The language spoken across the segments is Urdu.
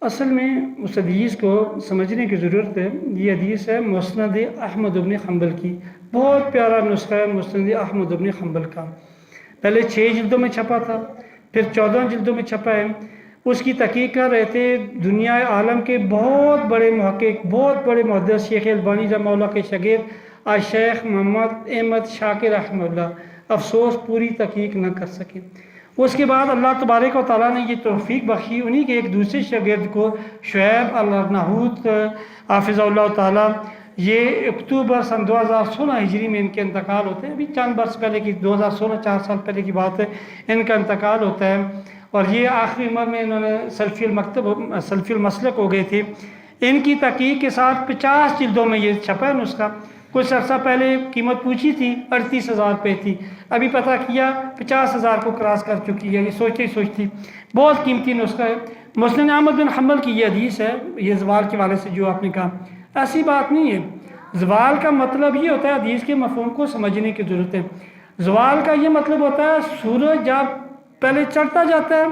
اصل میں اس حدیث کو سمجھنے کی ضرورت ہے۔ یہ حدیث ہے مسند احمد بن حنبل کی، بہت پیارا نسخہ ہے مسند احمد بن حنبل کا۔ پہلے 6 جلدوں میں چھپا تھا، پھر 14 جلدوں میں چھپا ہے۔ اس کی تحقیق کر رہے تھے دنیا عالم کے بہت بڑے محقق، بہت بڑے محدث شیخ البانی رحمہ اللہ کے شاگرد شیخ محمد احمد شاکر رحمہ اللہ، افسوس پوری تحقیق نہ کر سکے۔ اس کے بعد اللہ تبارک و تعالیٰ نے یہ توفیق بخشی، انہی کے ایک دوسرے شاگرد کو شعیب الارناؤوط حافظ اللہ تعالیٰ، یہ اکتوبر سن 2016 ہجری میں ان کے انتقال ہوتے ہیں، ابھی چند برس پہلے کی 2016 4 سال پہلے کی بات ہے، ان کا انتقال ہوتا ہے۔ اور یہ آخری عمر میں انہوں نے سلفی المسلک ہو گئے تھے۔ ان کی تحقیق کے ساتھ 50 جلدوں میں یہ چھپا ہے نسخہ۔ کچھ عرصہ پہلے قیمت پوچھی تھی 38,000 روپے تھی، ابھی پتہ کیا 50,000 کو کراس کر چکی ہے۔ یہ سوچتی بہت قیمتی نسخہ ہے۔ مسند احمد بن حنبل کی یہ حدیث ہے، یہ زوال کے حوالے سے جو آپ نے کہا، ایسی بات نہیں ہے۔ زوال کا مطلب یہ ہوتا ہے، حدیث کے مفہوم کو سمجھنے کی ضرورت ہے۔ زوال کا یہ مطلب ہوتا ہے سورج جب پہلے چڑھتا جاتا ہے،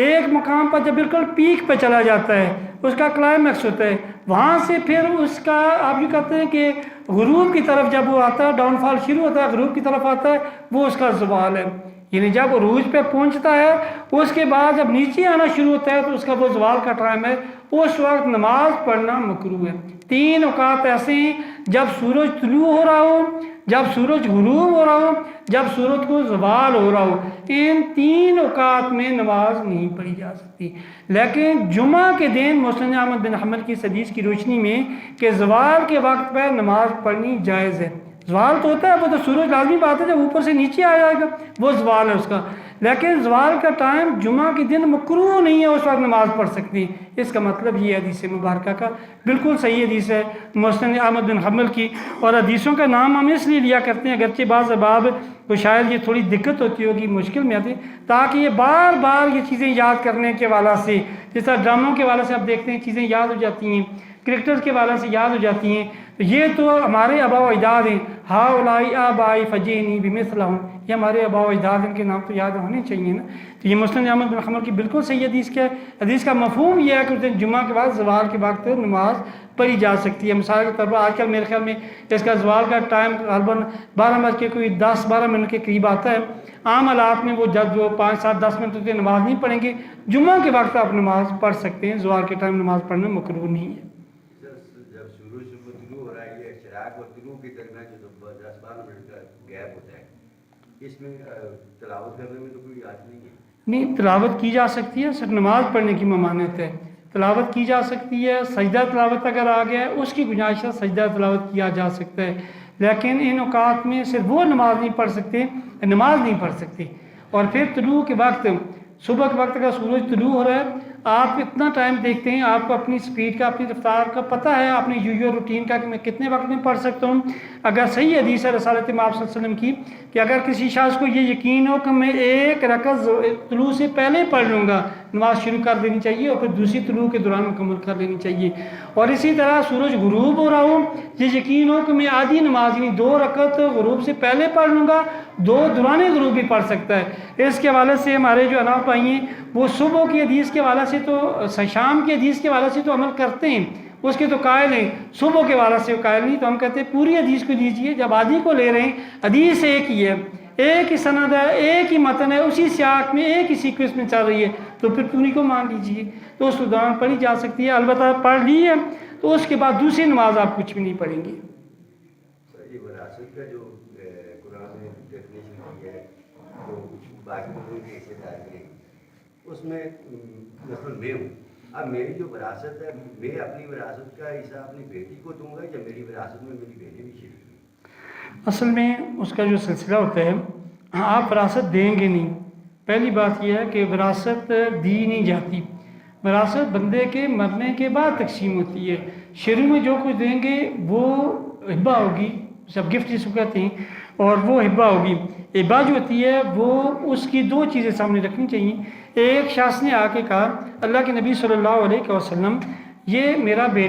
ایک مقام پر جب بالکل پیک پہ چلا جاتا ہے، اس کا کلائمیکس ہوتا ہے، وہاں سے پھر اس کا آپ یہ کہتے ہیں کہ غروب کی طرف جب وہ آتا ہے، ڈاؤن فال شروع ہوتا ہے، غروب کی طرف آتا ہے، وہ اس کا زوال ہے۔ یعنی جب عروج پہ پہنچتا ہے، اس کے بعد جب نیچے آنا شروع ہوتا ہے تو اس کا وہ زوال کا ٹائم ہے، اس وقت نماز پڑھنا مکروہ ہے۔ 3 اوقات ایسے ہیں، جب سورج طلوع ہو رہا ہو، جب سورج غروب ہو رہا ہو، جب سورج کو زوال ہو رہا ہو، ان 3 اوقات میں نماز نہیں پڑھی جا سکتی۔ لیکن جمعہ کے دن مسند احمد بن حنبل کی حدیث کی روشنی میں کہ زوال کے وقت پہ نماز پڑھنی جائز ہے۔ زوال تو ہوتا ہے، وہ تو سورج لازمی بات ہے جب اوپر سے نیچے آ جائے گا، وہ زوال ہے اس کا۔ لیکن زوال کا ٹائم جمعہ کے دن مکروہ نہیں ہے، اس وقت نماز پڑھ سکتی۔ اس کا مطلب یہ حدیث مبارکہ کا بالکل صحیح حدیث ہے مسند احمد بن حنبل کی۔ اور حدیثوں کا نام ہم اس لیے لیا کرتے ہیں، اگرچہ بعض احباب کو شاید یہ تھوڑی دقت ہوتی ہوگی، مشکل میں آتی، تاکہ یہ بار بار یہ چیزیں یاد کرنے کے حوالے سے، جس طرح ڈراموں کے حوالے سے آپ دیکھتے ہیں چیزیں یاد ہو جاتی ہیں، کرکٹرز کے حوالے سے یاد ہو جاتی ہیں۔ یہ تو ہمارے آباء و اجداد ہیں، ہؤلاء آبائی فجئنی بمثلہم، یہ ہمارے آباء و اجداد، ان کے نام تو یاد ہونے چاہیے نا۔ تو یہ مسند احمد بن حنبل کی بالکل صحیح حدیث کیا ہے، حدیث کا مفہوم یہ ہے کہ اس دن جمعہ کے بعد زوال کے وقت نماز پڑھی جا سکتی ہے۔ مثال کے طور پر آج کل میرے خیال میں اس کا زوال کا ٹائم غالباً 12:10-12 کے قریب آتا ہے۔ عام حالات میں وہ جب جو 5-7-10 منٹ ہوتے نماز نہیں پڑھیں گے، جمعہ کے وقت آپ نماز پڑھ سکتے ہیں، زوال کے ٹائم نماز پڑھنا مکروہ نہیں ہے۔ جب سورج طلوع ہو رہا ہے، یہ اشراق اور طلوع کے درمیان جو 10-12 منٹ کا گیپ ہوتا ہے، اس میں تلاوت کرنے میں تو کوئی حرج نہیں ہے؟ نہیں، تلاوت کی جا سکتی ہے، صرف نماز پڑھنے کی ممانعت ہے۔ تلاوت کی جا سکتی ہے، سجدہ تلاوت اگر آ گیا ہے اس کی گنجائش ہے، سجدہ تلاوت کیا جا سکتا ہے، لیکن ان اوقات میں صرف وہ نماز نہیں پڑھ سکتے، نماز نہیں پڑھ سکتے۔ اور پھر طلوع کے وقت، صبح کے وقت اگر سورج طلوع ہو رہا ہے، آپ اتنا ٹائم دیکھتے ہیں، آپ کو اپنی سپیڈ کا، اپنی رفتار کا پتہ ہے، اپنے یوزول روٹین کا کہ میں کتنے وقت میں پڑھ سکتا ہوں۔ اگر صحیح حدیث ہے رسالت مآب صلی اللہ علیہ وسلم کی کہ اگر کسی شخص کو یہ یقین ہو کہ میں 1 رکعت طلوع سے پہلے پڑھ لوں گا، نماز شروع کر دینی چاہیے اور پھر دوسری طلوع کے دوران مکمل کر لینی چاہیے۔ اور اسی طرح سورج غروب ہو رہا ہو، یہ یقین ہو کہ میں آدھی نماز یعنی 2 رکعت غروب سے پہلے پڑھ لوں گا، 2 دوران غروب بھی پڑھ سکتا ہے۔ اس کے حوالے سے ہمارے جو حناف بھائی ہیں وہ صبح کی حدیث کے حوالے سے تو، شام کی حدیث کے حوالے سے تو عمل کرتے ہیں، اس کے تو قائل ہیں، صبح کے حوالے سے قائل نہیں۔ تو ہم کہتے ہیں پوری حدیث کو لیجئے، جب آدھی کو لے رہے ہیں، حدیث ایک ہی ہے، ایک ہی سند ہے، ایک ہی متن ہے، اسی سیاق میں ایک ہی سیکوینس میں چل رہی ہے، تو پھر پوری کو مان لیجئے، تو اس دوران پڑھی جا سکتی ہے۔ البتہ پڑھ لی ہے تو اس کے بعد دوسری نماز آپ کچھ بھی نہیں پڑھیں گے۔ یہ وراثت کا جو قرآن نے ڈیفینیشن کی ہے، تو باقی لوگوں کی حیثیت آ رہی ہے، اس میں مثلاً میں ہوں، اب میری جو وراثت ہے، میں اپنی وراثت کا حصہ اپنی بیٹی کو دوں گا یا میری وراثت میں میری بیٹی بھی شریک ہوگی؟ اصل میں اس کا جو سلسلہ ہوتا ہے، آپ وراثت دیں گے نہیں۔ پہلی بات یہ ہے کہ وراثت دی نہیں جاتی، وراثت بندے کے مرنے کے بعد تقسیم ہوتی ہے۔ شروع میں جو کچھ دیں گے وہ ہبہ ہوگی، سب گفٹ جس کو کہتے ہیں، اور وہ ہبہ ہوگی۔ ہبہ جو ہوتی ہے وہ اس کی 2 چیزیں سامنے رکھنی چاہیے۔ ایک شخص نے آ کے کہا، اللہ کے نبی صلی اللہ علیہ وسلم، یہ میرا بیٹا